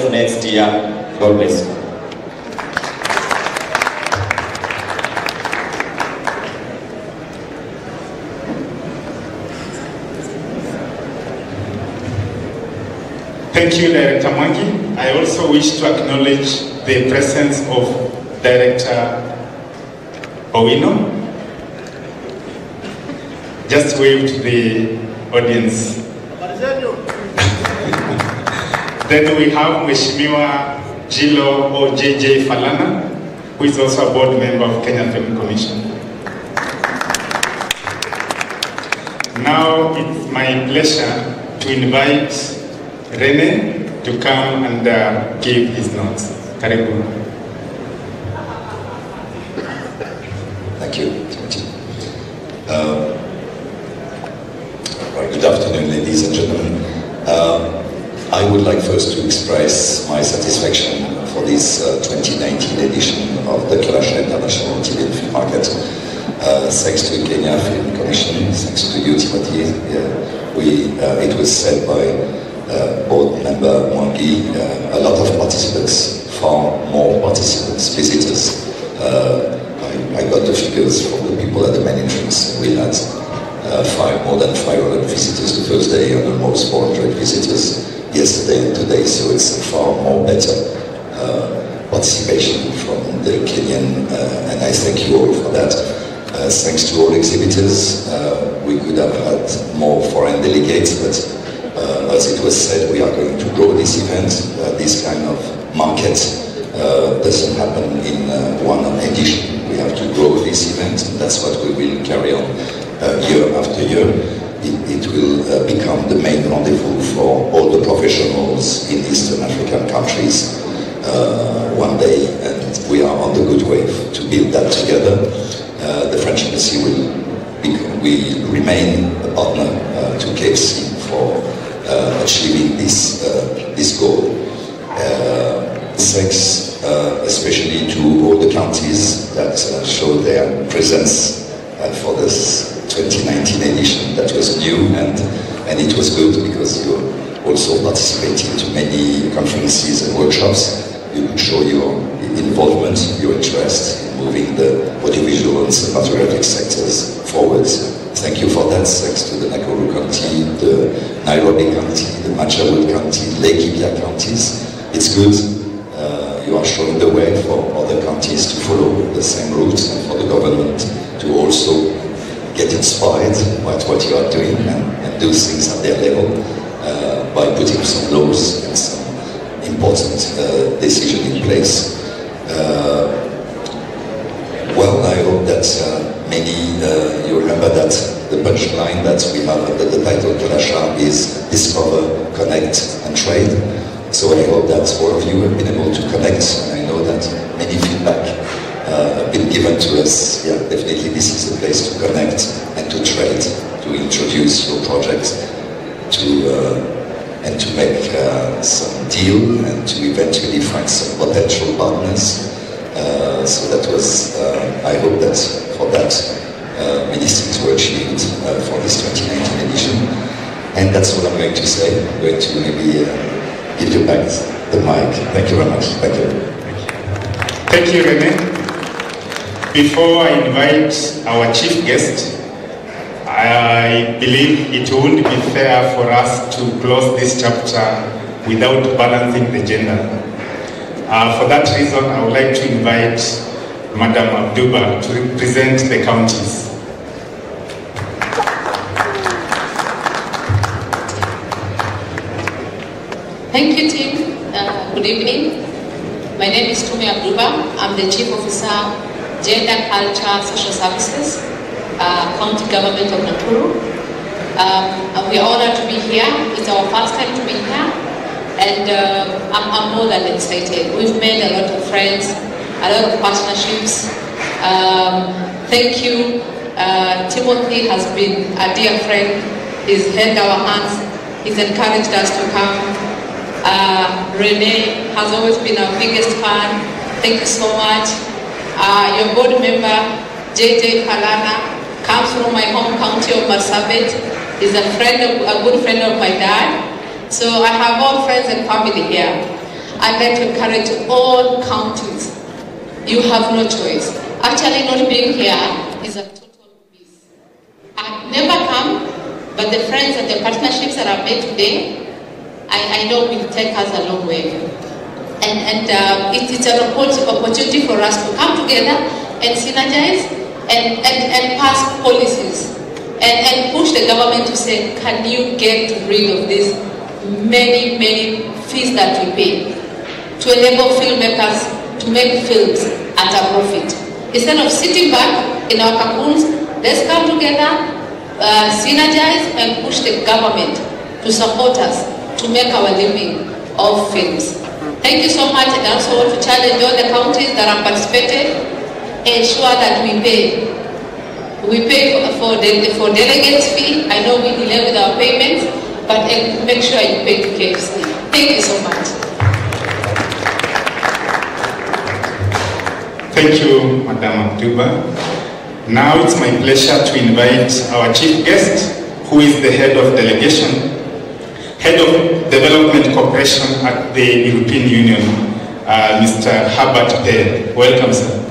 also next year. God bless you. Thank you, Director Mwangi. I also wish to acknowledge the presence of Director Owino. Just wave to the audience. Then we have Mheshimiwa Jilo or JJ Falana, who is also a board member of Kenya Film Commission. Now it's my pleasure to invite Rene to come and give his notes. Karibu. Thank you, Timothy. Good afternoon, ladies and gentlemen. I would like first to express my satisfaction for this 2019 edition of the Kalasha International TV and Film Market. Thanks to Kenya Film Commission, thanks to you, Timothy. It was said by board member Mwangi, a lot of participants, far more participants, visitors. I got the figures from the people at the main entrance. We had more than 500 visitors the first day and almost 400 visitors yesterday and today, so it's a far more better participation from the Kenyan, and I thank you all for that. Thanks to all exhibitors. We could have had more foreign delegates, but as it was said, we are going to grow this event. This kind of market doesn't happen in one edition. We have to grow this event, and that's what we will carry on year after year. It will become the main rendezvous for all the professionals in Eastern African countries one day, and we are on the good way to build that together. The French Embassy will remain a partner to KFC for achieving this goal. Thanks especially to all the counties that showed their presence for this 2019 edition. That was new, and it was good because you also participated to many conferences and workshops. You could show your involvement, your interest in moving the audiovisual and cinematographic sectors forward. Thank you for that. Thanks to the Nakuru County, the Nairobi County, the Machawul County, Laikipia counties. It's good. You are showing the way for other counties to follow the same route, and for the government to also get inspired by what you are doing and do things at their level by putting some laws and some important decision in place. Well, I hope that you remember that the punchline that we have under the title Kalasha is Discover, Connect and Trade. So I hope that all of you have been able to connect, and I know that many feedback have been given to us. Yeah, definitely this is a place to connect and to trade, to introduce your project, and to make some deal, and to eventually find some potential partners. So that was, I hope that for that many things were achieved for this 2019 edition. And that's what I'm going to say. I'm going to maybe give you back the mic. Thank you very much. Thank you. Thank you, Rene. Before I invite our chief guest, I believe it wouldn't be fair for us to close this chapter without balancing the gender. For that reason, I would like to invite Madam Abduba to represent the counties. Thank you, team. Good evening. My name is Tumi Abduba. I'm the Chief Officer, Gender, Culture, Social Services, County Government of Nakuru. We are honored to be here. It's our first time to be here, and I'm more than excited. We've made a lot of friends, a lot of partnerships. Thank you. Timothy has been a dear friend. He's held our hands. He's encouraged us to come. Rene has always been our biggest fan. Thank you so much. Your board member, JJ Falana, comes from my home county of Marsabit. He's a good friend of my dad. So I have all friends and family here. I'd like to encourage all counties. You have no choice. Actually, not being here is a total miss. I've never come, but the friends and the partnerships that I've made today, I know will take us a long way. And it's an opportunity for us to come together and synergize and pass policies and push the government to say, can you get rid of these many fees that we pay to enable filmmakers to make films at a profit. Instead of sitting back in our cocoons, let's come together, synergize and push the government to support us to make our living of films. Thank you so much, and I also want to challenge all the counties that have participated, ensure that we pay. We pay for delegates fee. I know we delay with our payments, but make sure you pay to KFC. Thank you so much. Thank you, Madam Abduba. Now it's my pleasure to invite our chief guest, who is the head of delegation, head of development cooperation at the European Union, Mr. Herbert Pell. Welcome, sir.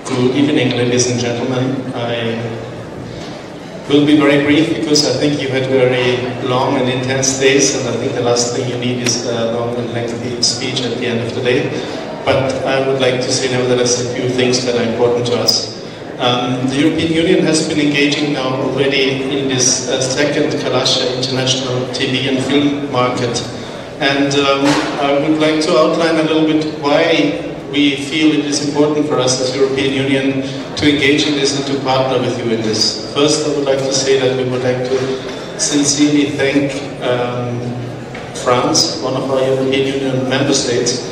Good evening, ladies and gentlemen. I will be very brief because I think you had very long and intense days, and I think the last thing you need is a long and lengthy speech at the end of the day. But I would like to say nevertheless a few things that are important to us. The European Union has been engaging now already in this second Kalasha international TV and film market. And I would like to outline a little bit why we feel it is important for us as European Union to engage in this and to partner with you in this. First, I would like to say that we would like to sincerely thank France, one of our European Union member states,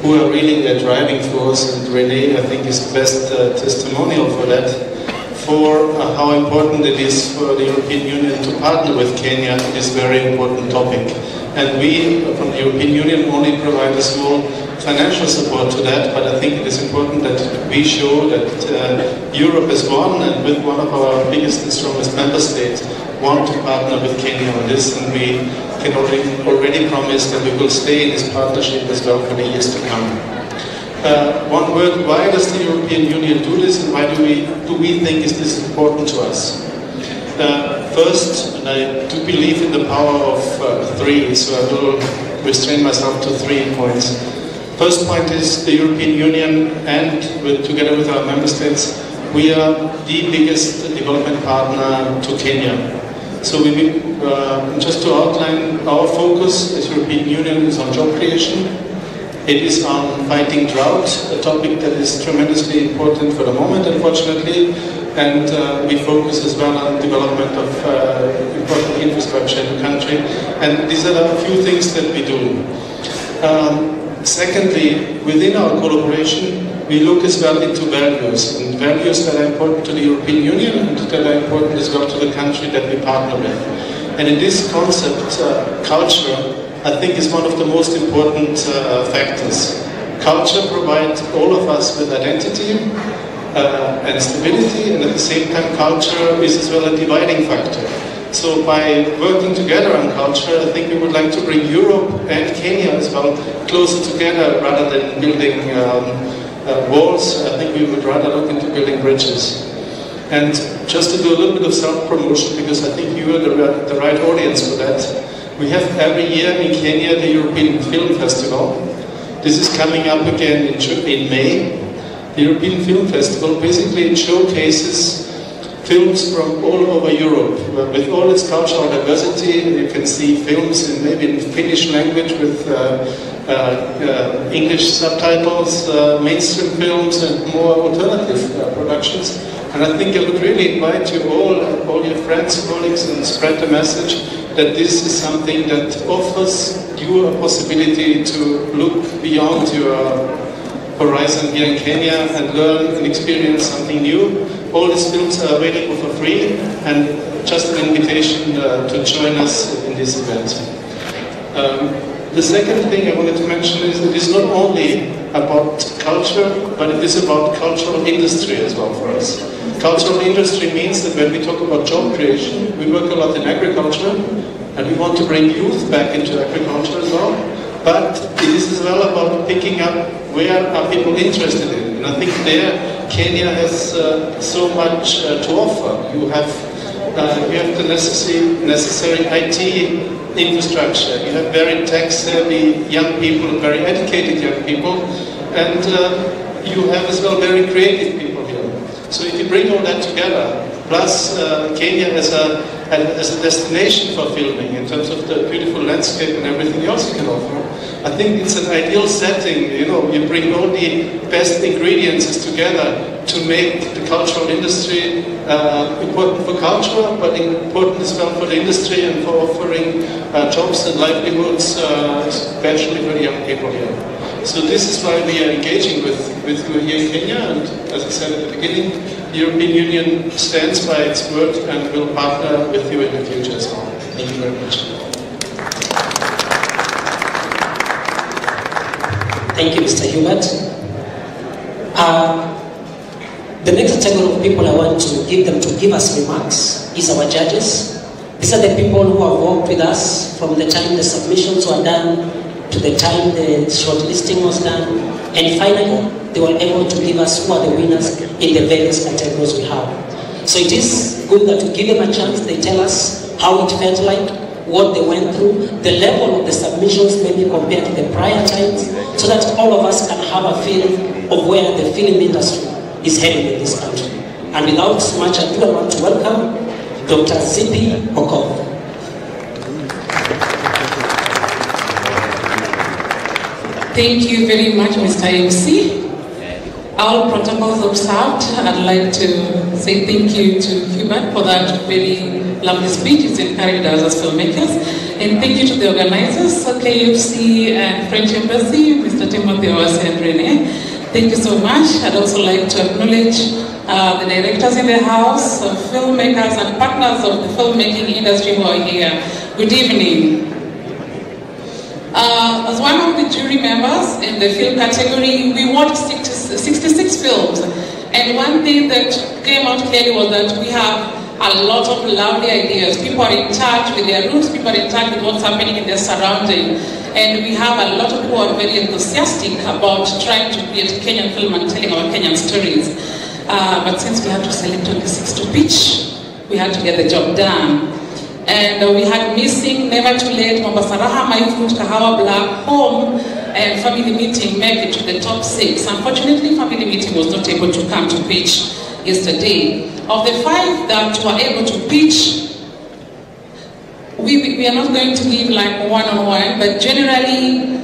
who are really the driving force, and Renee, I think, is the best testimonial for that, for how important it is for the European Union to partner with Kenya on this very important topic. And we, from the European Union, only provide a small financial support to that, but I think it is important that we show that Europe as one, and with one of our biggest and strongest member states, want to partner with Kenya on this, and we can already promise that we will stay in this partnership as well for the years to come. One word, why does the European Union do this, and why do we think is this important to us? First, and I do believe in the power of three, so I will restrain myself to 3 points. First point is the European Union, and together with our member states, we are the biggest development partner to Kenya. So just to outline, our focus as European Union is on job creation. It is on fighting drought, a topic that is tremendously important for the moment, unfortunately, and we focus as well on development of important infrastructure in the country. And these are a few things that we do. Secondly, within our collaboration, we look as well into values, and values that are important to the European Union and that are important as well to the country that we partner with. And in this concept, culture, I think, is one of the most important factors. Culture provides all of us with identity and stability, and at the same time culture is as well a dividing factor. So by working together on culture, I think we would like to bring Europe and Kenya as well closer together rather than building walls. I think we would rather look into building bridges. And just to do a little bit of self-promotion, because I think you are the right audience for that, we have every year in Kenya the European Film Festival. This is coming up again in May. The European Film Festival basically showcases films from all over Europe. With all its cultural diversity, you can see films in maybe in Finnish language with English subtitles, mainstream films and more alternative productions. And I think I would really invite you all your friends, colleagues, and spread the message that this is something that offers you a possibility to look beyond your horizon here in Kenya and learn and experience something new. All these films are available for free, and just an invitation to join us in this event. The second thing I wanted to mention is that it's not only about culture, but it is about cultural industry as well for us. Cultural industry means that when we talk about job creation, we work a lot in agriculture, and we want to bring youth back into agriculture as well. But it is as well about picking up where are people interested in. And I think there, Kenya has so much to offer. You have the necessary IT infrastructure. You have very tech-savvy young people, very educated young people, and you have as well very creative people here. So if you bring all that together, plus Kenya as a destination for filming in terms of the beautiful landscape and everything else you can offer, I think it's an ideal setting. You know, you bring all the best ingredients together to make the cultural industry important for culture, but important as well for the industry and for offering jobs and livelihoods, especially for the young people here. So this is why we are engaging with you here in Kenya, and as I said at the beginning, the European Union stands by its word and will partner with you in the future as well. Thank you very much. Thank you, Mr. Hubert. The next category of people I want to give us remarks is our judges. These are the people who have worked with us from the time the submissions were done to the time the shortlisting was done, and finally they were able to give us who are the winners in the various categories we have. So it is good that we give them a chance. They tell us how it felt like, what they went through, the level of the submissions maybe compared to the prior times, so that all of us can have a feel of where the film industry is heading in this country. And without much ado, I want to welcome Dr. Zippy Okoth. Thank you very much, Mr. MC. All protocols observed. I'd like to say thank you to Hubert for that very lovely speech. It's encouraged us as filmmakers. And thank you to the organizers, KFC and French Embassy, Mr. Timothy Owase and Rene. Thank you so much. I'd also like to acknowledge the directors in the house, filmmakers and partners of the filmmaking industry who are here. Good evening. As one of the jury members in the film category, we watched 66 films. And one thing that came out clearly was that we have a lot of lovely ideas. People are in touch with their roots, people are in touch with what's happening in their surrounding. And we have a lot of people who are very enthusiastic about trying to create Kenyan film and telling our Kenyan stories. But since we had to select only 6 to pitch, we had to get the job done. And we had Missing, Never Too Late, Mombasa Raha, My Fruit, Kahawa Black, Home, and Family Meeting make it to the top 6. Unfortunately, Family Meeting was not able to come to pitch yesterday. Of the 5 that were able to pitch, we are not going to give like one-on-one, but generally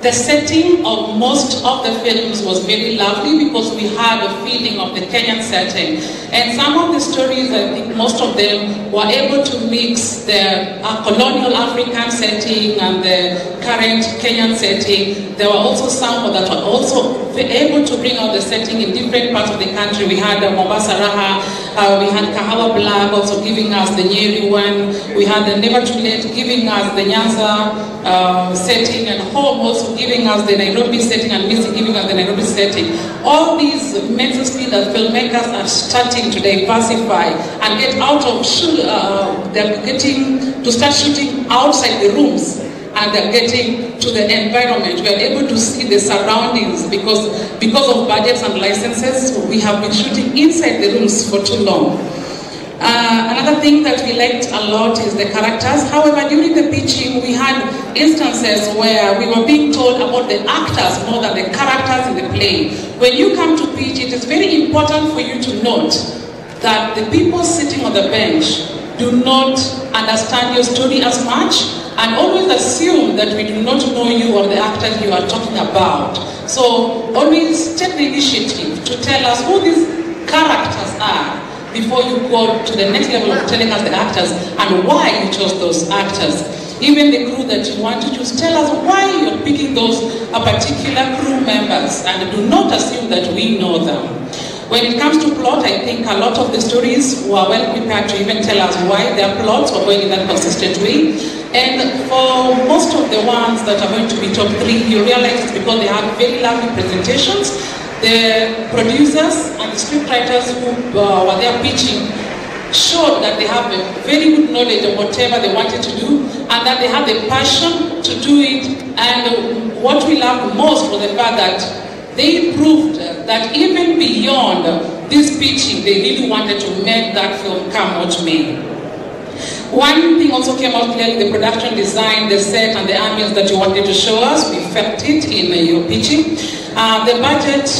the setting of most of the films was very lovely because we had a feeling of the Kenyan setting. And some of the stories, I think most of them were able to mix the colonial African setting and the current Kenyan setting. There were also some that were also able to bring out the setting in different parts of the country. We had Mombasa Raha, we had Kahawa Black also giving us the Nyeri one, we had the Never Too Late giving us the Nyanza setting, and Home also giving us the Nairobi setting, and Missing giving us the Nairobi setting. All these makes us feel that filmmakers are starting to diversify and get out of, they're getting to start shooting outside the rooms, and they're getting to the environment. We are able to see the surroundings because of budgets and licenses. We have been shooting inside the rooms for too long. Another thing that we liked a lot is the characters. However, during the pitching, we had instances where we were being told about the actors more than the characters in the play. When you come to pitch, it is very important for you to note that the people sitting on the bench do not understand your story as much, and always assume that we do not know you or the actors you are talking about. So always take the initiative to tell us who these characters are before you go to the next level of telling us the actors and why you chose those actors. Even the crew that you want to choose, tell us why you're picking those particular crew members, and do not assume that we know them. When it comes to plot, I think a lot of the stories were well prepared to even tell us why their plots were going in that consistent way. And for most of the ones that are going to be top 3, you realize it's because they had very lovely presentations. The producers and the scriptwriters who were there pitching showed that they have a very good knowledge of whatever they wanted to do, and that they have the passion to do it. And what we loved most was the fact that they proved that even beyond this pitching, they really wanted to make that film come what may. One thing also came out clearly: the production design, the set, and the ambience that you wanted to show us. We felt it in your pitching. The budget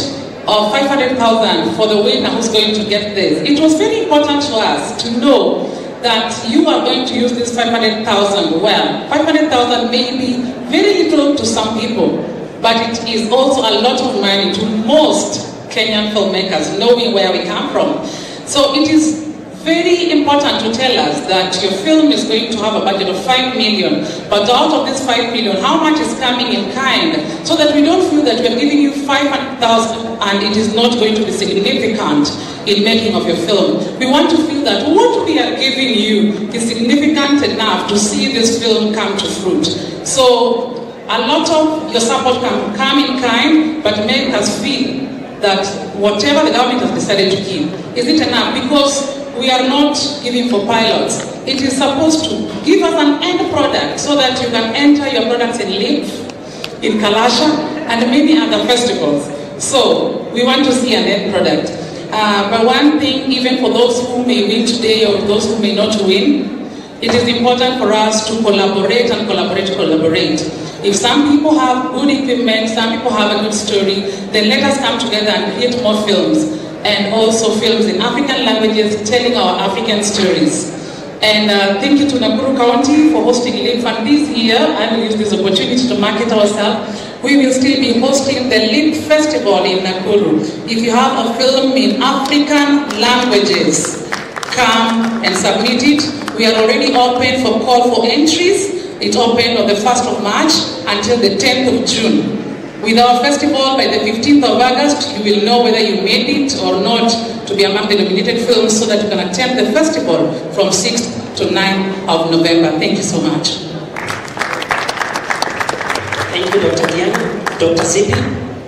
of 500,000 for the winner who's going to get this. It was very important to us to know that you are going to use this 500,000 well. 500,000 may be very little to some people, but it is also a lot of money to most Kenyan filmmakers, knowing where we come from. So it is very important to tell us that your film is going to have a budget of 5 million, but out of this 5 million, how much is coming in kind, so that we don't feel that we're giving you 500,000 and it is not going to be significant in making of your film. We want to feel that what we are giving you is significant enough to see this film come to fruit. So a lot of your support can come in kind, but make us feel that whatever the government has decided to give, is it enough? Because we are not giving for pilots. It is supposed to give us an end product so that you can enter your products in LIMF, in Kalasha, and many other festivals. So we want to see an end product. But one thing, even for those who may win today or those who may not win, it is important for us to collaborate and collaborate. If some people have good equipment, some people have a good story, then let us come together and create more films. And also films in African languages telling our African stories. And thank you to Nakuru County for hosting LIMF. And this year, I will use this opportunity to market ourselves. We will still be hosting the LIMF Festival in Nakuru. If you have a film in African languages, come and submit it. We are already open for call for entries. It opened on the 1st of March until the 10th of June. With our festival, by the 15th of August, you will know whether you made it or not to be among the nominated films, so that you can attend the festival from 6th to 9th of November. Thank you so much. Thank you, Dr. Diana. Dr. Zipi.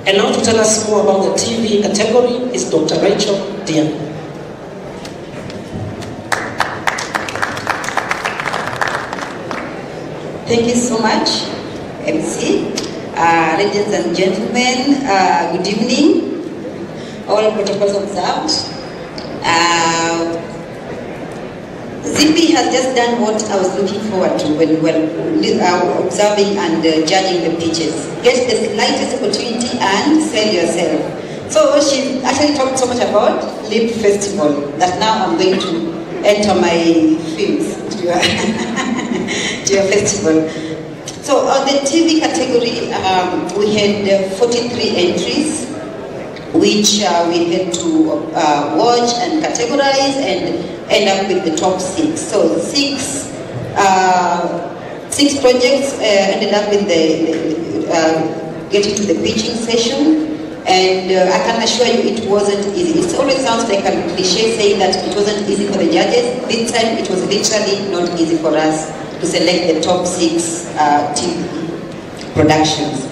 And now to tell us more about the TV category is Dr. Rachel Diana. Thank you so much, MC. Ladies and gentlemen, good evening. All protocols observed. Zipi has just done what I was looking forward to when we were observing and judging the pitches. Get the slightest opportunity and sell yourself. So she actually talked so much about LIMF Festival that now I'm going to enter my films to your festival. So on the TV category, we had 43 entries, which we had to watch and categorize and end up with the top 6. So six projects ended up in the getting to the pitching session. And I can assure you it wasn't easy. It always sounds like a cliche saying that it wasn't easy for the judges. This time it was literally not easy for us to select the top 6 TV productions.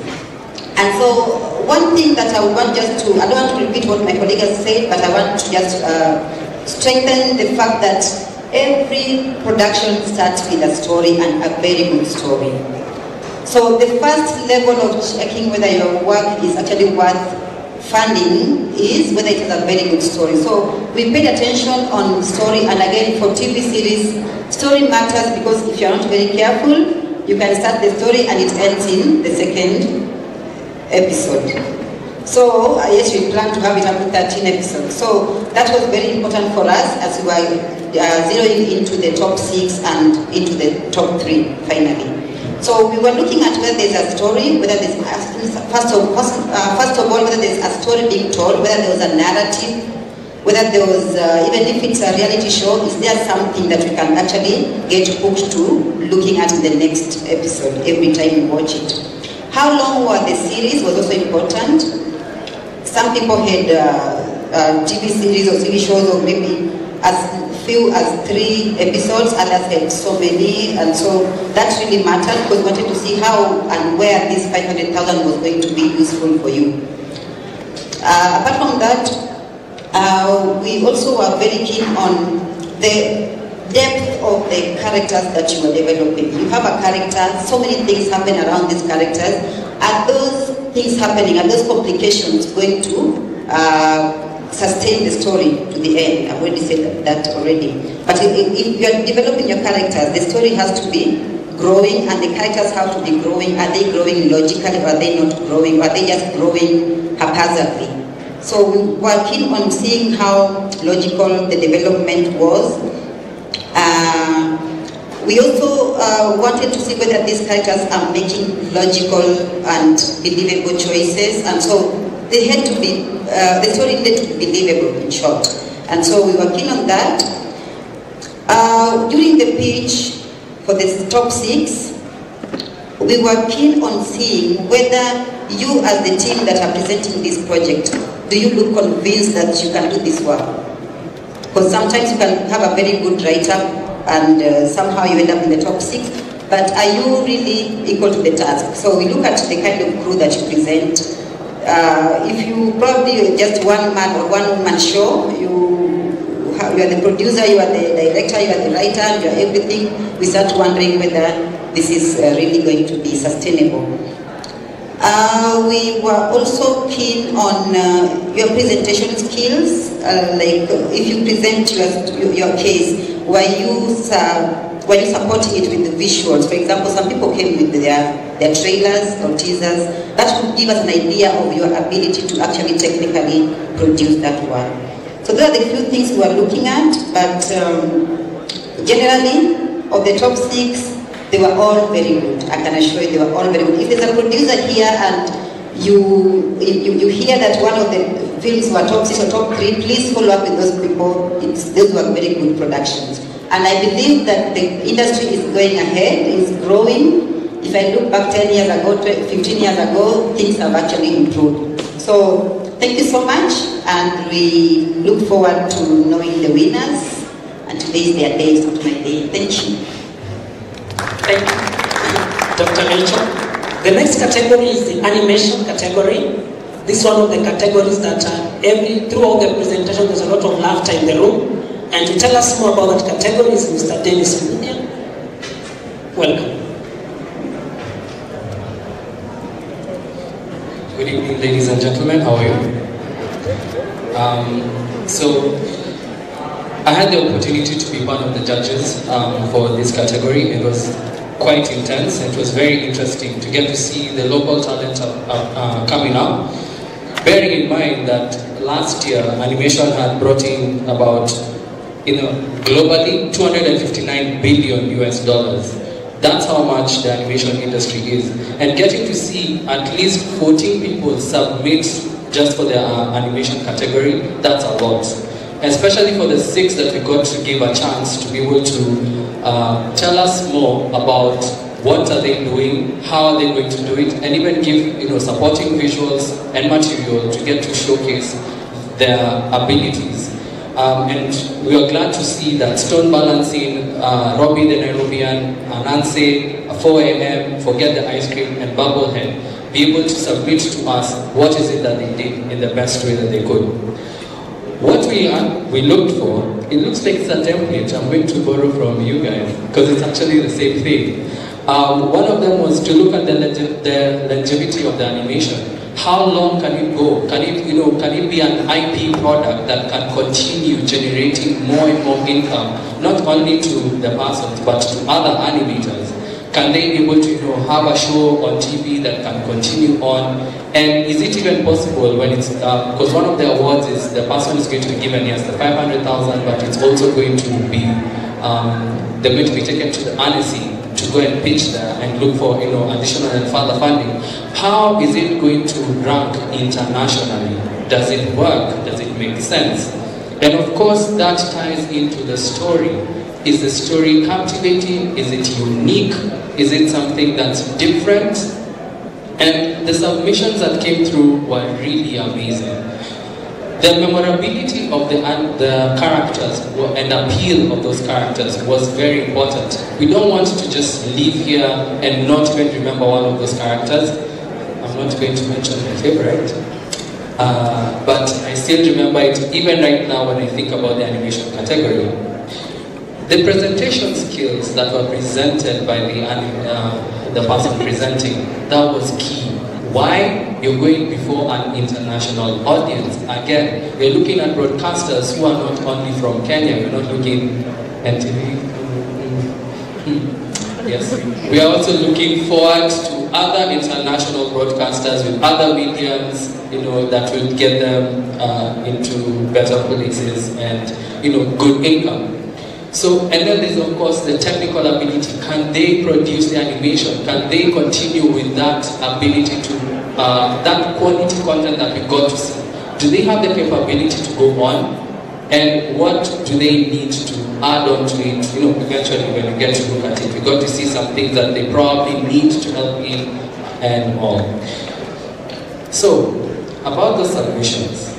And so one thing that I would want just to, I don't want to repeat what my colleague has said, but I want to just strengthen the fact that every production starts with a story, and a very good story. So the first level of checking whether your work is actually worth funding is whether it has a very good story. So we paid attention on story, and again for TV series, story matters, because if you're not very careful, you can start the story and it ends in the second episode. So yes, we plan to have it up to 13 episodes. So that was very important for us as we were zeroing into the top 6 and into the top 3 finally. So we were looking at whether there's a story, whether there's, first of all, whether there's a story being told, whether there was a narrative, whether there was, even if it's a reality show, is there something that we can actually get hooked to looking at in the next episode every time we watch it. How long were the series was also important. Some people had TV series or TV shows, or maybe as few as 3 episodes, others had so many, and so that really mattered because we wanted to see how and where this 500,000 was going to be useful for you. Apart from that, we also were very keen on the depth of the characters that you are developing. You have a character, so many things happen around these characters. Are those things happening, are those complications going to sustain the story to the end? I've already said that already. But if you are developing your characters, the story has to be growing, and the characters have to be growing. Are they growing logically, or are they not growing, or are they just growing haphazardly? So we were keen on seeing how logical the development was. We also wanted to see whether these characters are making logical and believable choices, and so they had to be, the story needed to be believable, in short. And so we were keen on that. During the pitch for the top 6, we were keen on seeing whether you as the team that are presenting this project, do you look convinced that you can do this work? Because sometimes you can have a very good writer and somehow you end up in the top 6, but are you really equal to the task? So we look at the kind of crew that you present. If you probably just one man or one woman show, you are the producer, you are the director, you are the writer, you are everything, we start wondering whether this is really going to be sustainable. We were also keen on your presentation skills, like if you present your case, were you supporting it with the visuals? For example, some people came with their trailers or teasers. That would give us an idea of your ability to actually technically produce that work. So those are the few things we were looking at, but generally, of the top 6, they were all very good. I can assure you they were all very good. If there's a producer here and you hear that one of the films were top 6 or top 3, please follow up with those people. Those were very good productions. And I believe that the industry is going ahead, is growing. If I look back 10 years ago, 15 years ago, things have actually improved. So thank you so much, and we look forward to knowing the winners. And today is their day, it's not my day. Thank you. Thank you, Dr. Rachel. The next category is the animation category. This is one of the categories that throughout the presentation there's a lot of laughter in the room. And to tell us more about that category is Mr. Dennis Munya. Welcome. Good evening, ladies and gentlemen. How are you? So I had the opportunity to be one of the judges for this category. It was quite intense. It was very interesting to get to see the local talent coming up. Bearing in mind that last year animation had brought in about, globally, $259 billion US. That's how much the animation industry is. And getting to see at least 14 people submit just for their animation category, that's a lot. Especially for the 6 that we got to give a chance to be able to tell us more about what are they doing, how are they going to do it, and even give supporting visuals and material to get to showcase their abilities. And we are glad to see that Stone Balancing, Robbie the Nairobian, Anansi, 4 AM, Forget the Ice Cream, and Bubblehead be able to submit to us what is it that they did in the best way that they could. What we looked for, it looks like it's a template I'm going to borrow from you guys, because it's actually the same thing. One of them was to look at the longevity of the animation. How long can it go? Can it be an IP product that can continue generating more and more income, not only to the persons, but to other animators? Can they be able to have a show on TV that can continue on? And is it even possible when it's, because one of the awards is the person is going to be given, yes, the 500,000, but it's also going to be, they're going to be taken to the Annecy to go and pitch there and look for additional and further funding. How is it going to rank internationally? Does it work? Does it make sense? And of course that ties into the story. Is the story captivating? Is it unique? Is it something that's different? And the submissions that came through were really amazing. the memorability of the characters and appeal of those characters was very important. We don't want to just leave here and not even remember one of those characters. I'm not going to mention my favorite, but I still remember it even right now when I think about the animation category. The presentation skills that were presented by the person presenting, that was key. Why? You're going before an international audience. Again, you're looking at broadcasters who are not only from Kenya. You're not looking at MTV. Yes. We are also looking forward to other international broadcasters with other mediums, that will get them into better places and, good income. So, and then there's of course the technical ability. Can they produce the animation? Can they continue with that ability to, that quality content that we got to see? Do they have the capability to go on? And what do they need to add on to it? Eventually when we get to look at it, we got to see some things that they probably need to help in and all. So, about the submissions,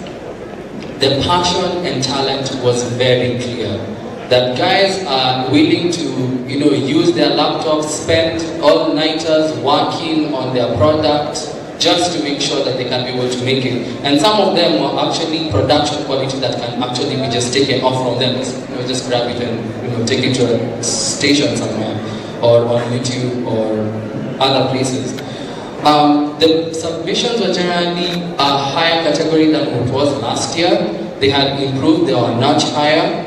the passion and talent was very clear. That guys are willing to, use their laptops, spend all-nighters working on their product just to make sure that they can be able to make it. And some of them were actually production quality that can actually be just taken off from them. Just grab it and take it to a station somewhere, or on YouTube or other places. The submissions were generally a higher category than it was last year. They had improved, they were much higher.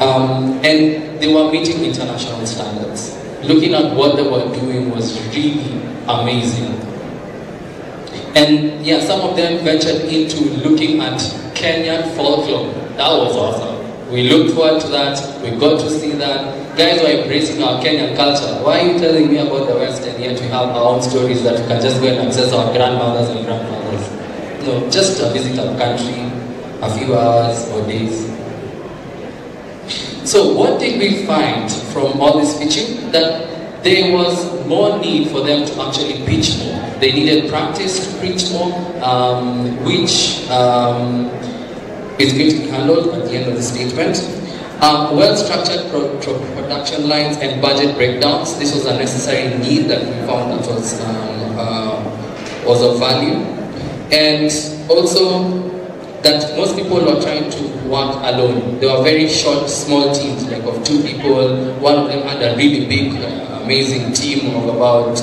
And they were meeting international standards. Looking at what they were doing was really amazing. And yeah, some of them ventured into looking at Kenyan folklore. That was awesome. We looked forward to that. We got to see that. Guys were embracing our Kenyan culture. Why are you telling me about the West and yet we have our own stories that we can just go and access our grandmothers and grandfathers? No, just to visit our country a few hours or days. So what did we find from all this pitching? That there was more need for them to actually pitch more. They needed practice to preach more, which is going to be handled at the end of the statement. Well-structured production lines and budget breakdowns. This was a necessary need that we found that was of value. And also that most people were trying to work alone. They were very short, small teams, like of 2 people. One of them had a really big, amazing team of about,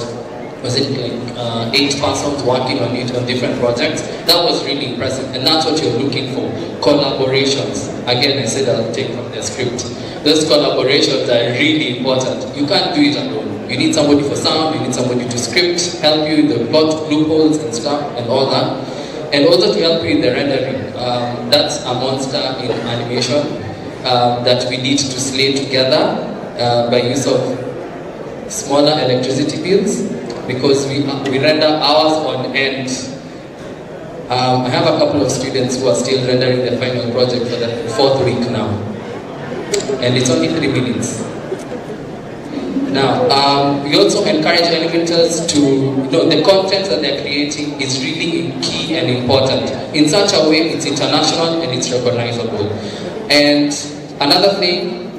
was it like 8 persons working on it on different projects. That was really impressive, and that's what you're looking for. Collaborations. Again, I said I'll take from the script. Those collaborations are really important. You can't do it alone. You need somebody for sound, you need somebody to script, help you with the plot loopholes and stuff and all that. And also to help you in the rendering. That's a monster in animation that we need to slay together by use of smaller electricity bills, because we render hours on end. I have a couple of students who are still rendering their final project for the 4th week now. And it's only 3 minutes. Now, we also encourage animators to, the content that they're creating is really key and important. In such a way, it's international and it's recognizable. And another thing,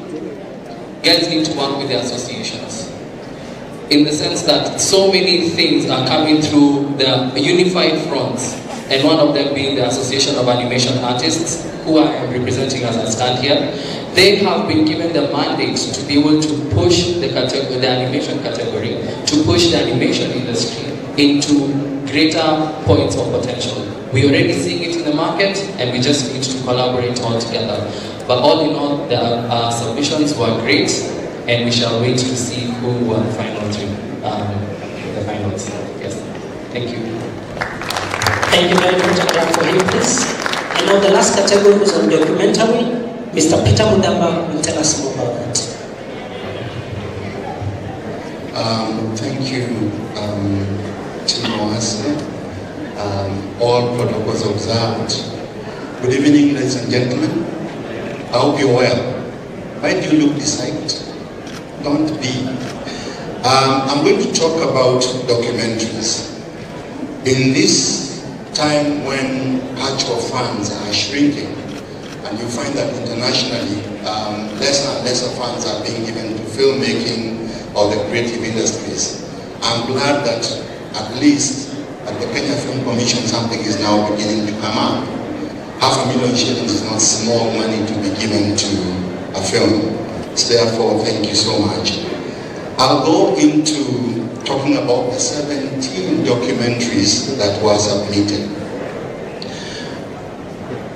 guys need to work with the associations. In the sense that so many things are coming through the unified fronts, and one of them being the Association of Animation Artists, who I am representing as I stand here. They have been given the mandate to be able to push the animation category, to push the animation industry into greater points of potential. We're already seeing it in the market, and we just need to collaborate all together. But all in all, the submissions were great, and we shall wait to see who won the finals. Yes, thank you. Thank you very much, Adam, for him, please. And now the last category was on documentary. Mr. Peter Mudamba will tell us more about that. Thank you, Team Moase. All protocols observed. Good evening, ladies and gentlemen. I hope you're well. Why do you look decided? Don't be. I'm going to talk about documentaries. In this time when cultural funds are shrinking, and you find that internationally, lesser and lesser funds are being given to filmmaking or the creative industries. I'm glad that at least at the Kenya Film Commission something is now beginning to come up. $500,000 shillings is not small money to be given to a film. So therefore, thank you so much. I'll go into talking about the 17 documentaries that were submitted.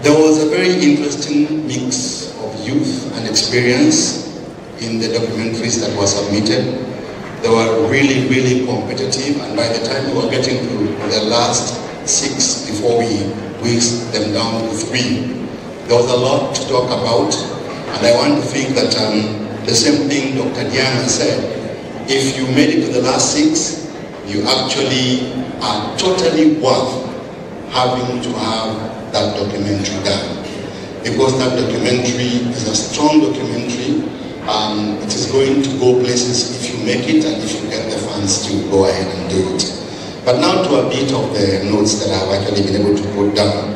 There was a very interesting mix of youth and experience in the documentaries that were submitted. They were really, really competitive, and by the time we were getting to the last 6 before we whisked them down to 3, there was a lot to talk about, and I want to think that the same thing Dr. Diana said, if you made it to the last 6, you actually are totally worth having to have that documentary done. Because that documentary is a strong documentary. It is going to go places if you make it and if you get the funds to go ahead and do it. But now to a bit of the notes that I've actually been able to put down.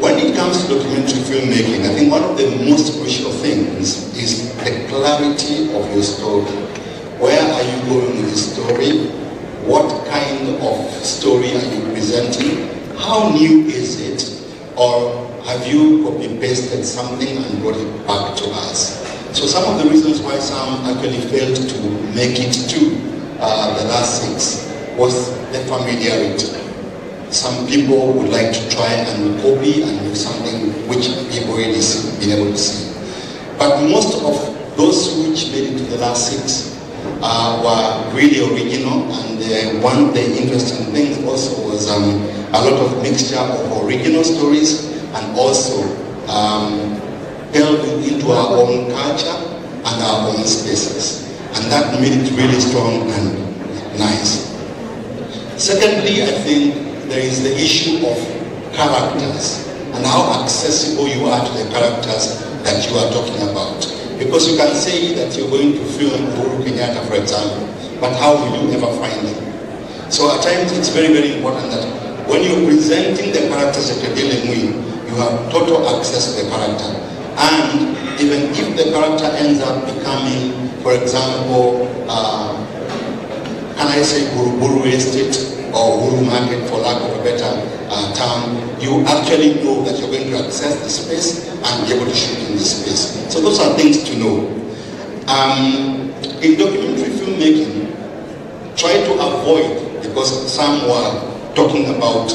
When it comes to documentary filmmaking, I think one of the most crucial things is the clarity of your story. Where are you going with the story? What kind of story are you presenting? How new is it? Or have you copy-pasted something and brought it back to us? So some of the reasons why some actually failed to make it to the last 6 was the familiarity. Some people would like to try and copy and do something which people already been able to see. But most of those which made it to the last 6 were really original, and one of the interesting things also was a lot of mixture of original stories and also delving into our own culture and our own spaces. And that made it really strong and nice. Secondly, I think there is the issue of characters and how accessible you are to the characters that you are talking about. Because you can say that you're going to film Uhuru Kenyatta, for example, but how will you ever find him? So at times it's very, very important that when you're presenting the characters that you're dealing with, you have total access to the character. And even if the character ends up becoming, for example, can I say Buruburu Estate or Uhuru Market, for lack of a better term, you actually know that you're going to access the space and be able to shoot in this space. So those are things to know. In documentary filmmaking, try to avoid, because some were talking about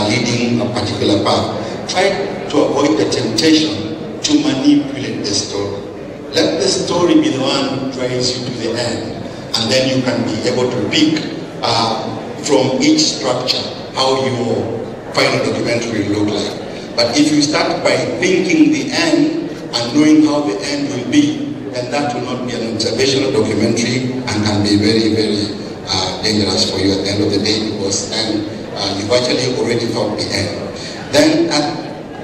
leading a particular path, try to avoid the temptation to manipulate the story. Let the story be the one who drives you to the end, and then you can be able to pick from each structure how your final documentary will look like. But if you start by thinking the end and knowing how the end will be, then that will not be an observational documentary and can be very, very dangerous for you at the end of the day, because then you've actually already thought the end. Then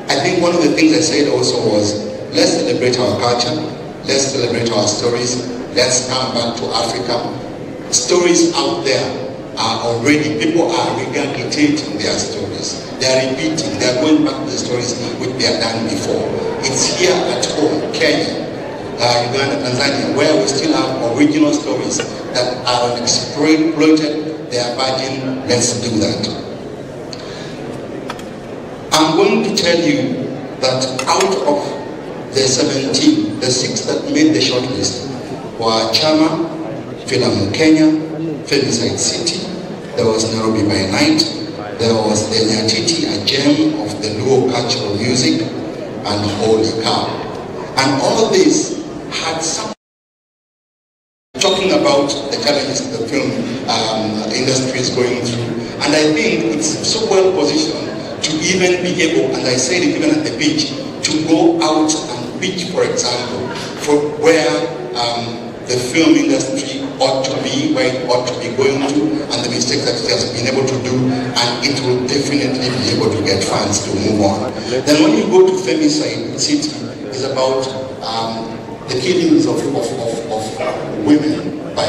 I think one of the things I said also was, let's celebrate our culture, let's celebrate our stories, let's come back to Africa. Stories out there are already, people are regurgitating their stories. They are repeating, they are going back to the stories which they have done before. It's here at home, Kenya, Uganda, Tanzania, where we still have original stories that are exploited, they are virgin. Let's do that. I'm going to tell you that out of the 17, the 6 that made the shortlist were Chama, Filamu Kenya, Femicide City, there was Nairobi by Night, there was the Nyatiti, a gem of the Luo cultural music, and Holy Cow. And all of this had some talking about the challenges the film industry is going through. And I think it's so well positioned to even be able, and I said it even at the pitch, to go out and pitch, for example, for where the film industry ought to be, where it ought to be going to, and the mistakes that it has been able to do, and it will definitely be able to get funds to move on. Then when you go to Femicide City, it's about the killings of women by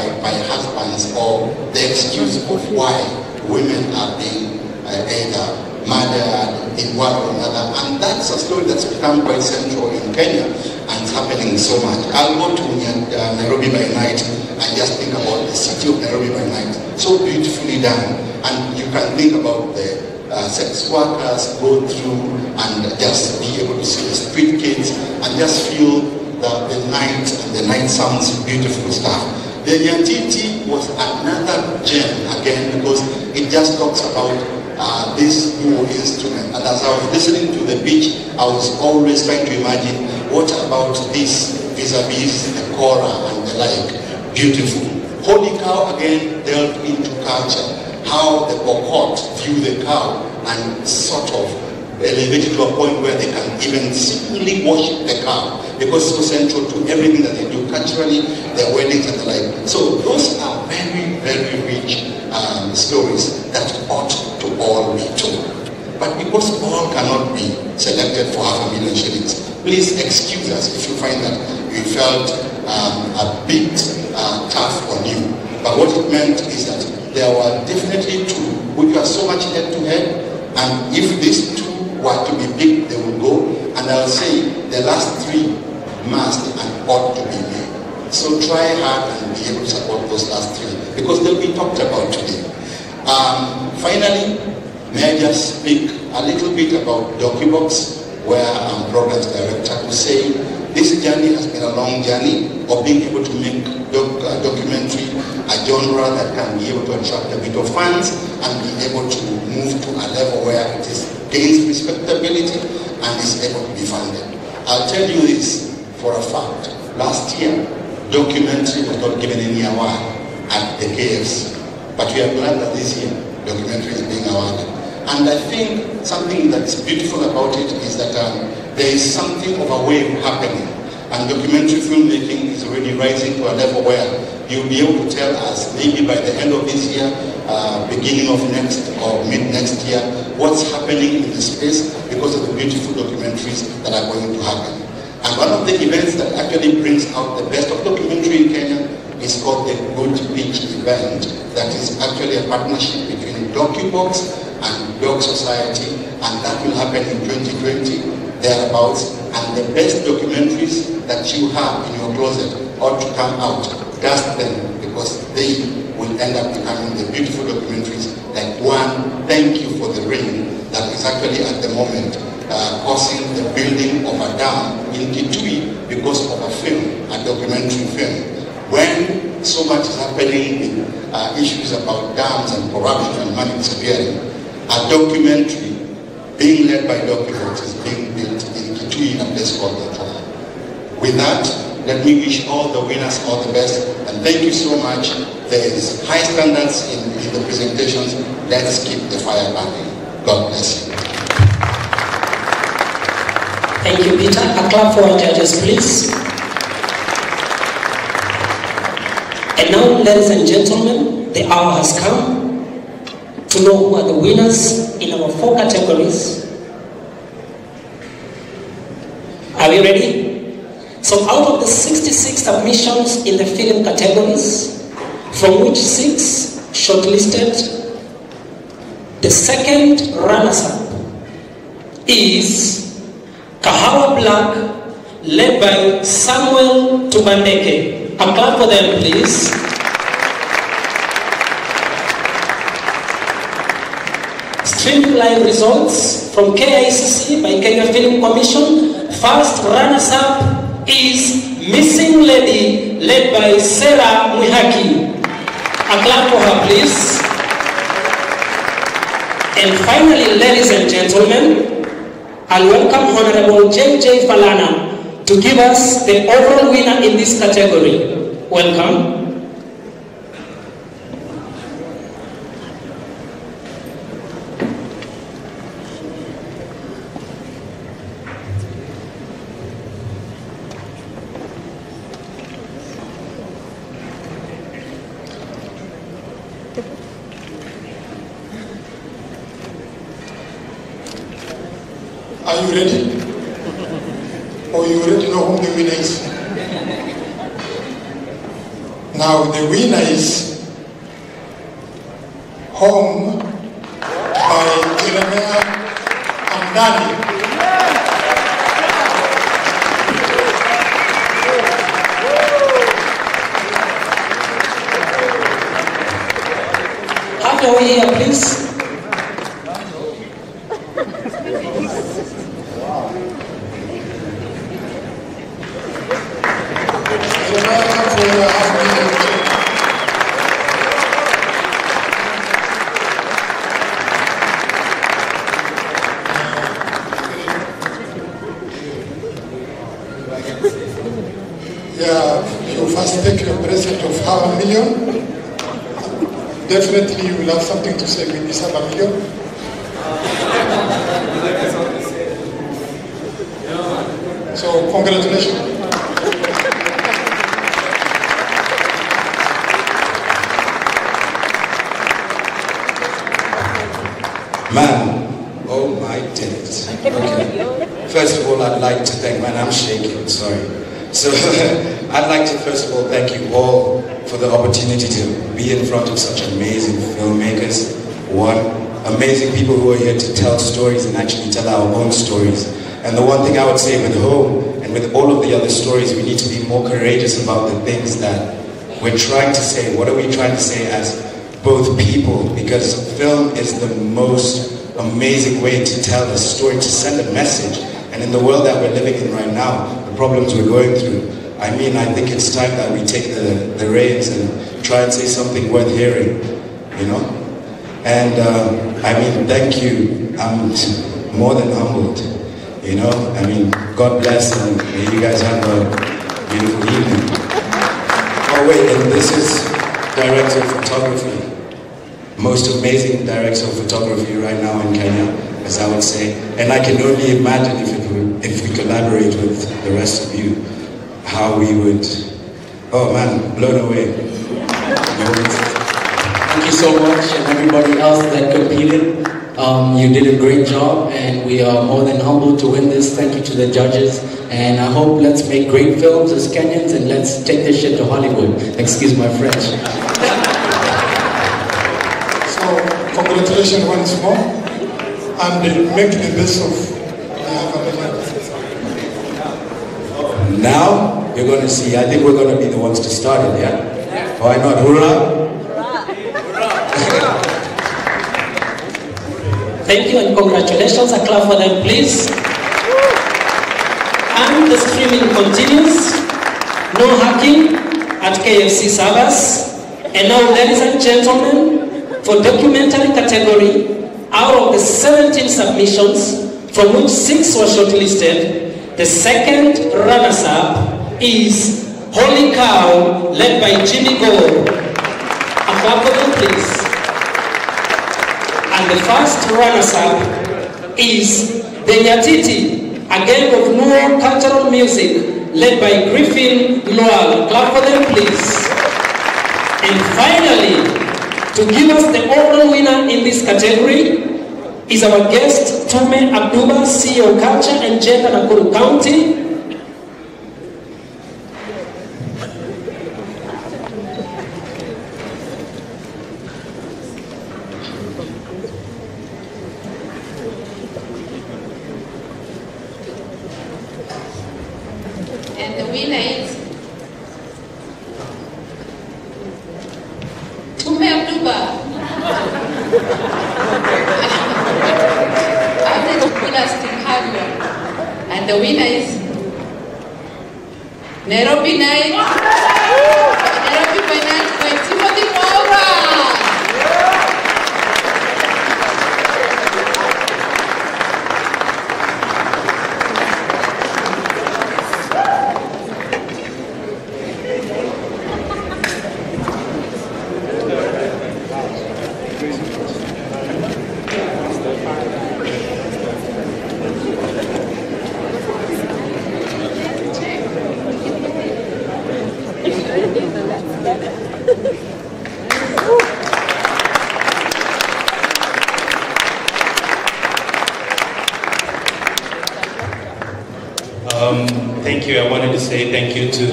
husbands, or the excuse of why women are being either murdered in one or another. And that's a story that's become quite central in Kenya, and it's happening so much. I'll go to Nairobi by night and just think about the city of Nairobi by night. So beautifully done. And you can think about the sex workers go through and just be able to see the street kids and just feel the night, and the night sounds beautiful stuff. The Nyatiti was another gem again, because it just talks about this new instrument. And as I was listening to the beach, I was always trying to imagine, what about this vis-a-vis the kora and the like. Beautiful. Holy Cow again delved into culture, how the Pokot view the cow and sort of elevated to a point where they can even simply worship the cow, because it's so central to everything that they do culturally, their weddings and the like. So those are very, very rich stories that ought to all be told. But because all cannot be selected for 500,000 shillings, please excuse us if you find that we felt a bit tough on you. But what it meant is that there were definitely two which were so much head to head, and if these two were to be big, they will go. And I'll say the last three must and ought to be made. So try hard and be able to support those last three, because they'll be talked about today. Finally, may I just speak a little bit about DocuBox, where I'm Programs Director, to say this journey has been a long journey of being able to make documentary a genre that can be able to attract a bit of funds and be able to move to a level where it gains respectability and is able to be funded. I'll tell you this for a fact. Last year, documentary was not given any award at the KFC, but we are glad that this year, documentary is being awarded. And I think something that's beautiful about it is that there is something of a wave happening, and documentary filmmaking is already rising to a level where you'll be able to tell us, maybe by the end of this year, beginning of next or mid next year, what's happening in the space because of the beautiful documentaries that are going to happen. And one of the events that actually brings out the best of documentary in Kenya is called the Good Beach event. That is actually a partnership between DocuBox and Dog Society, and that will happen in 2020, thereabouts. And the best documentaries that you have in your closet ought to come out, dust them, because they will end up becoming the beautiful documentaries. Like one, Thank You for the Rain, that is actually at the moment causing the building of a dam in Kitui because of a film, a documentary film. When so much is happening with issues about dams and corruption and money disappearing, a documentary being led by DocuBox is being built in Kitui in a place called Gatona. With that, let me wish all the winners all the best, and thank you so much. There is high standards in the presentations. Let's keep the fire burning. God bless you. Thank you, Peter. A clap for our judges, please. And now, ladies and gentlemen, the hour has come to know who are the winners in our 4 categories. Are we ready? So out of the 66 submissions in the film categories, from which 6 shortlisted, the second runners-up is Kahawa Black, led by Samuel Tubandeke. A clap for them, please. Stream live results from KICC by Kenya Film Commission. First runners-up is Missing Lady, led by Sarah Mwihaki. A clap for her, please. And finally, ladies and gentlemen, I'll welcome Honorable J.J. Falana to give us the overall winner in this category. Welcome. Are you ready? Or you already know who the winner is? Now the winner is Home by Nani? After we here, please. Yeah, you first take your present of $500,000. Definitely you will have something to say with this $500,000. So congratulations. Man, oh my days. Okay. First of all, I'd like to thank, man, I'm shaking, sorry. So, I'd like to first of all thank you all for the opportunity to be in front of such amazing filmmakers. One, amazing people who are here to tell stories and actually tell our own stories. And the one thing I would say with Home and with all of the other stories, we need to be more courageous about the things that we're trying to say. What are we trying to say as both people? Because film is the most amazing way to tell a story, to send a message. And in the world that we're living in right now, the problems we're going through, I mean, I think it's time that we take the reins and try and say something worth hearing, you know? And I mean, thank you. I'm more than humbled, you know? I mean, God bless and may you guys have a beautiful evening. Oh wait, and this is director of photography. Most amazing director of photography right now in Kenya, as I would say. And I can only imagine if we collaborate with the rest of you, how we would, oh man, blown away. Thank you so much, and everybody else that competed. You did a great job, and we are more than humbled to win this. Thank you to the judges, and I hope let's make great films as Kenyans, and let's take this shit to Hollywood. Excuse my French. So, congratulations once more, and make the best of Now, you're going to see, I think we're going to be the ones to start it, yeah? Why not? Hoorah! Thank you and congratulations. A clap for them, please. And the streaming continues. No hacking at KFC servers. And now, ladies and gentlemen, for documentary category, out of the 17 submissions, from which 6 were shortlisted, the second runners-up is Holy Cow, led by Jimmy Gore. A clap for them, please. And the first runners-up is the Nyatiti, a gang of Nuo cultural music, led by Griffin Loal. Clap for them, please. And finally, to give us the overall winner in this category is our guest, Tume Abduba, CEO Culture and Gender, Nakuru County. And the winner is Tume Abduba. And the winner is Nairobi Night. Nairobi by Night by Timothy Maura. Thank you. I wanted to say thank you to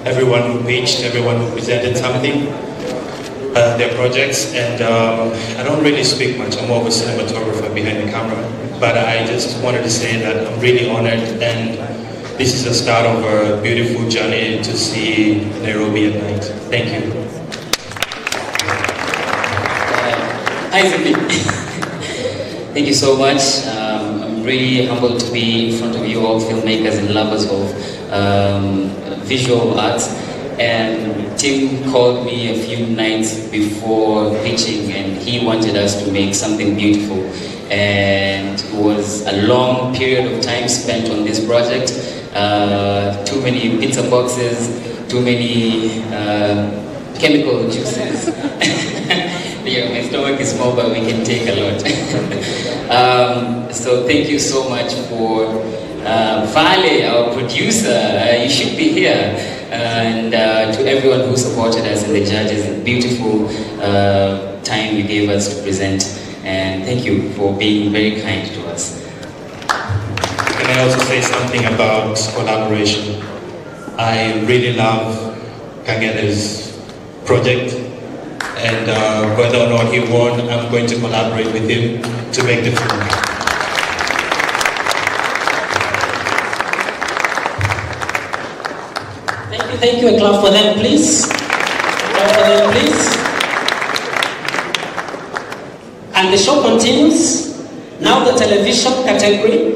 everyone who pitched, everyone who presented something. their projects, and I don't really speak much. I'm more of a cinematographer behind the camera, but I just wanted to say that I'm really honored, and this is the start of a beautiful journey to see Nairobi at night. Thank you. Hi, Zippy. Thank you so much. I'm really humbled to be in front of you all, filmmakers and lovers of visual arts. And Tim called me a few nights before pitching, and he wanted us to make something beautiful. And it was a long period of time spent on this project. Too many pizza boxes, too many chemical juices. Yeah, my stomach is small, but we can take a lot. So thank you so much for Vale, our producer. You should be here. And to everyone who supported us and the judges, beautiful time you gave us to present. And thank you for being very kind to us. Can I also say something about collaboration? I really love Kangede's project, and whether or not he won, I'm going to collaborate with him to make the film. Thank you. A clap for them, please. A clap for them, please. And the show continues. Now the television category.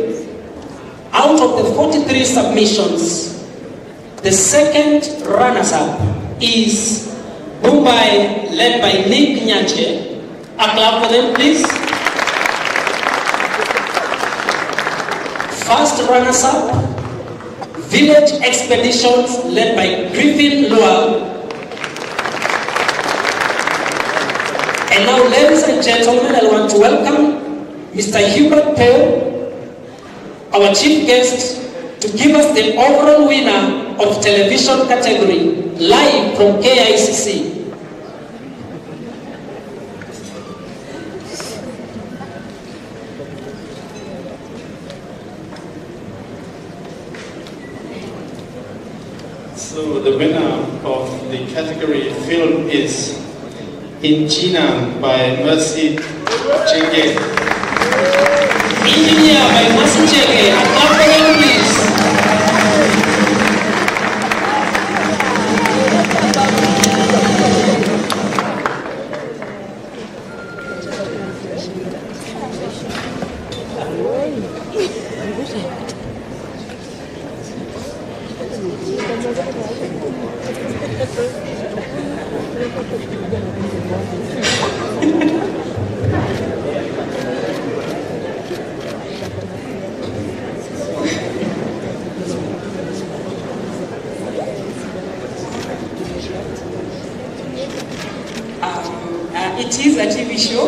Out of the 43 submissions, the second runners-up is Mumbai, led by Nick Nyache. A clap for them, please. First runners-up, Village Expeditions, led by Griffin Luau. And now, ladies and gentlemen, I want to welcome Mr. Hubert Paul, our chief guest, to give us the overall winner of television category, live from KICC. So the winner of the category film is Injina by Mercy Chenge. Engineer by Mercy Chenge. A clap for him, please. It is a TV show.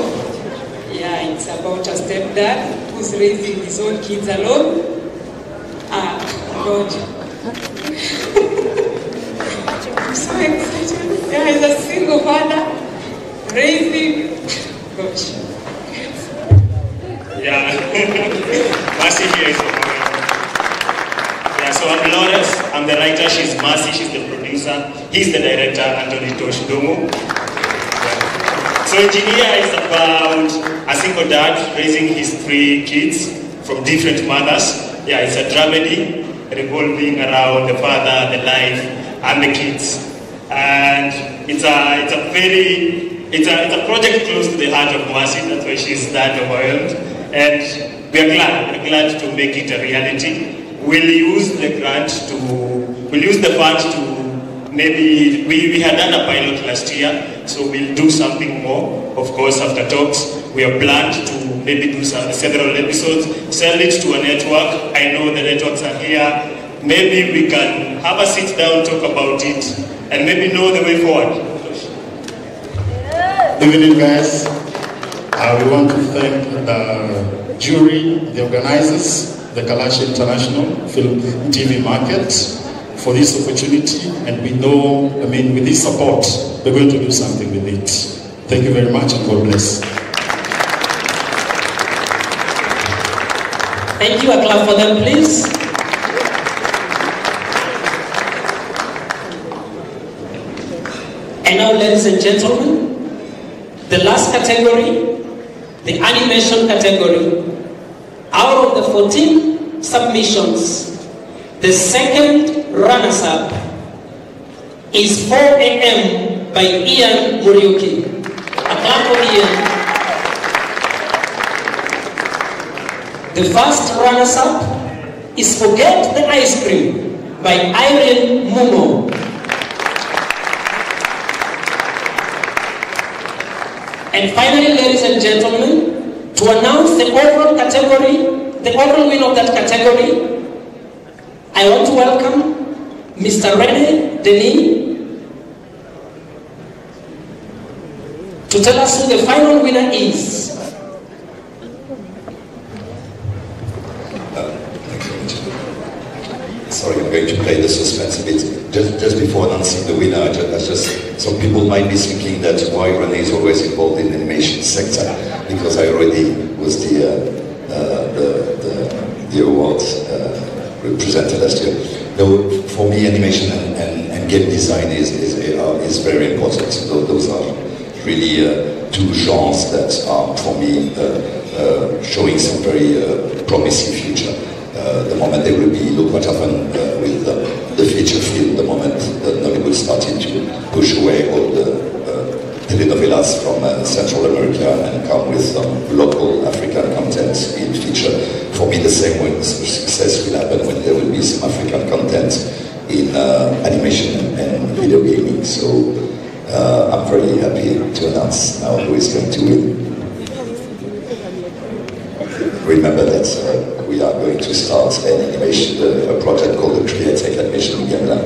Yeah, it's about a stepdad who's raising his own kids alone. God. I'm so excited. Yeah, he's a single father raising. Gosh. Yeah. Mercy here is yeah, so I'm Lawrence. I'm the writer. She's Mercy. She's the producer. He's the director, Anthony Toshidomo. So Engineer is about a single dad raising his 3 kids from different mothers. Yeah, it's a dramedy revolving around the father, the life, and the kids. And it's a project close to the heart of Mercy. That's why she's that overwhelmed. And we're glad to make it a reality. We'll use the fund to maybe, we had done a pilot last year, so we'll do something more. Of course, after talks, we have planned to maybe do several episodes, sell it to a network. I know the networks are here. Maybe we can have a sit down, talk about it, and maybe know the way forward. Good evening, guys. We want to thank the jury, the organizers, the Kalash International Film TV Market, for this opportunity, and we know, with this support, we're going to do something with it. Thank you very much, and God bless. Thank you. A clap for them, please. And now, ladies and gentlemen, The last category, the animation category, out of the 14 submissions, the second runners-up is 4 AM by Ian Muriuki. A clap for Ian. The first runners-up is Forget the Ice Cream by Irene Mumo. And finally, ladies and gentlemen, to announce the overall category, the overall winner of that category, I want to welcome Mr. René Denis to tell us who the final winner is. Sorry, I'm going to play the suspense a bit. Just before announcing the winner, some people might be thinking that why René is always involved in the animation sector, because I already was the awards represented last year. Though for me, animation and game design is very important. Those are really two genres that are, for me, showing some very promising future. The moment they will be, look what happened with the feature film, the moment that Nollywood started to push away all the telenovelas from Central America and come with some local African content in feature. For me, the same way success will happen when there will be some African content in animation and video gaming. So I'm very happy to announce now who is going to win. Remember that we are going to start an animation, a project called the Createch Animation Uganda,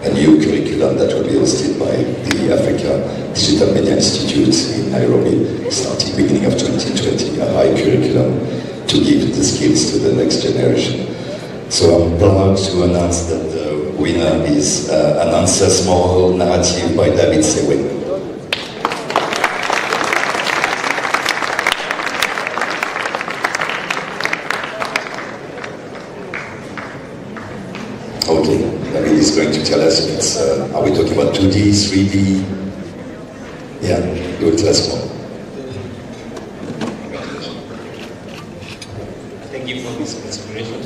a new curriculum that will be hosted by the Africa Digital Media Institute in Nairobi, starting beginning of 2020, a high curriculum to give the skills to the next generation. So I'm proud to announce that the winner is an Ancestral Moral Narrative by David Sewe. Okay, David is going to tell us if it's, are we talking about 2D, 3D? Yeah, you will tell us more. Thank you for this consideration.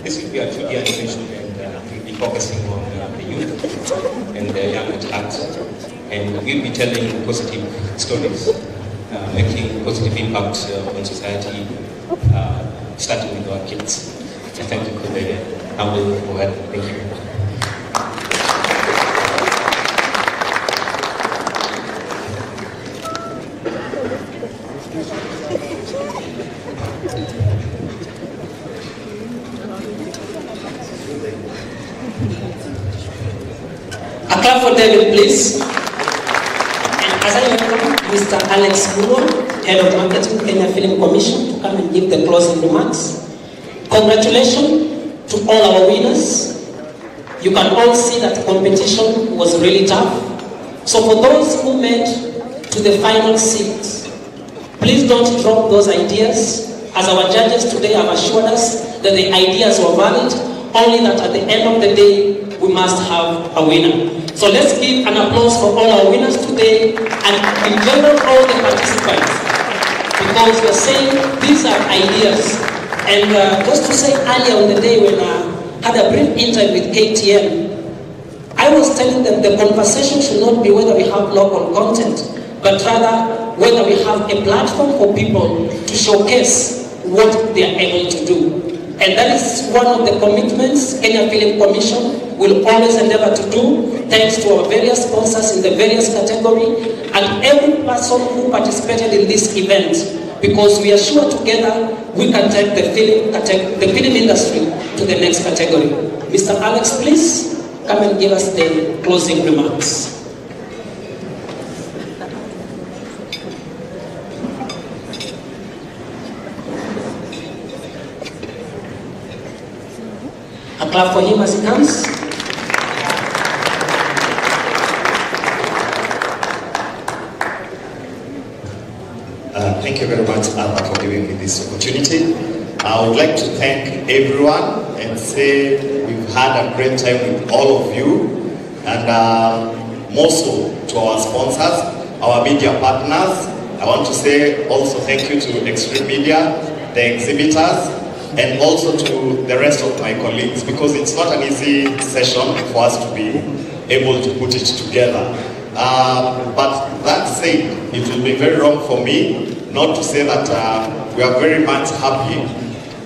This will be a 2D animation and we'll be focusing on the youth and the young at heart. And we'll be telling positive stories, making positive impact on society, starting with our kids. And thank you for the humble word. Thank you. A clap for David, please. And as I welcome Mr. Alex Mumo, Head of Marketing, Kenya Film Commission, to come and give the closing remarks. Congratulations to all our winners. You can all see that the competition was really tough. So for those who made to the final six, please don't drop those ideas. As our judges today have assured us that the ideas were valid, only that at the end of the day, we must have a winner. So let's give an applause for all our winners today and in general all the participants. Because we're saying these are ideas. And just to say, earlier on the day when I had a brief interview with KTN, I was telling them the conversation should not be whether we have local content, but rather whether we have a platform for people to showcase what they are able to do. And that is one of the commitments Kenya Film Commission will always endeavor to do, thanks to our various sponsors in the various categories and every person who participated in this event. Because we are sure together we can take the film industry to the next category. Mr. Alex, please come and give us the closing remarks. A clap for him as he comes. Thank you very much, Alba, for giving me this opportunity. I would like to thank everyone and say we've had a great time with all of you, and more so to our sponsors, our media partners. I want to say also thank you to Extreme Media, the exhibitors, and also to the rest of my colleagues, because it's not an easy session for us to be able to put it together. But that said, it will be very wrong for me not to say that we are very much happy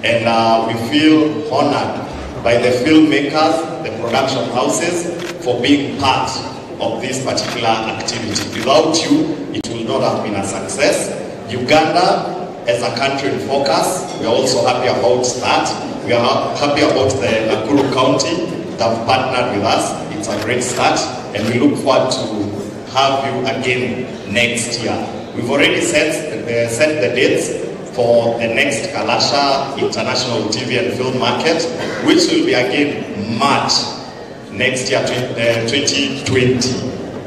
and we feel honored by the filmmakers, the production houses, for being part of this particular activity. Without you, it will not have been a success. Uganda, as a country in focus, we are also happy about that. We are happy about the Nakuru County that have partnered with us. It's a great start, and we look forward to have you again next year. We've already set the dates for the next Kalasha International TV and Film Market, which will be again March next year, 2020.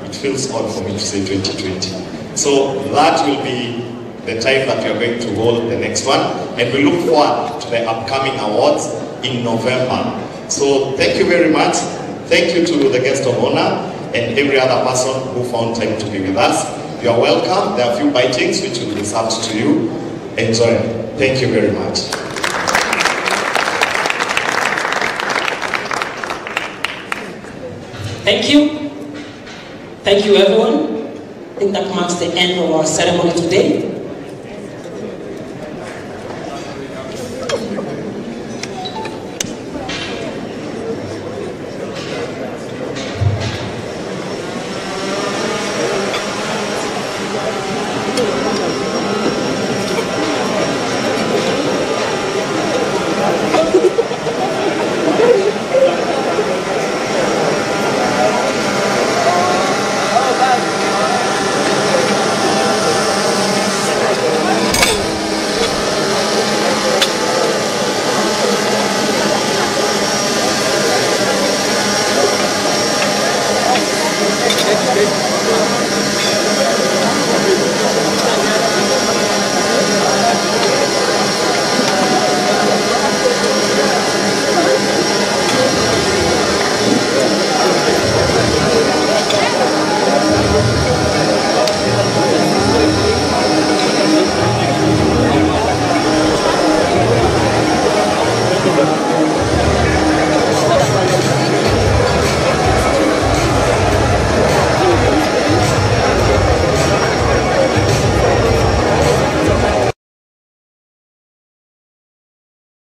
It feels odd for me to say 2020. So that will be the time that we are going to hold the next one, and we look forward to the upcoming awards in November. So thank you very much. Thank you to the guest of honor and every other person who found time to be with us. You are welcome. There are a few bitings which will be served to you. Enjoy. Thank you very much. Thank you. Thank you, everyone. I think that marks the end of our ceremony today.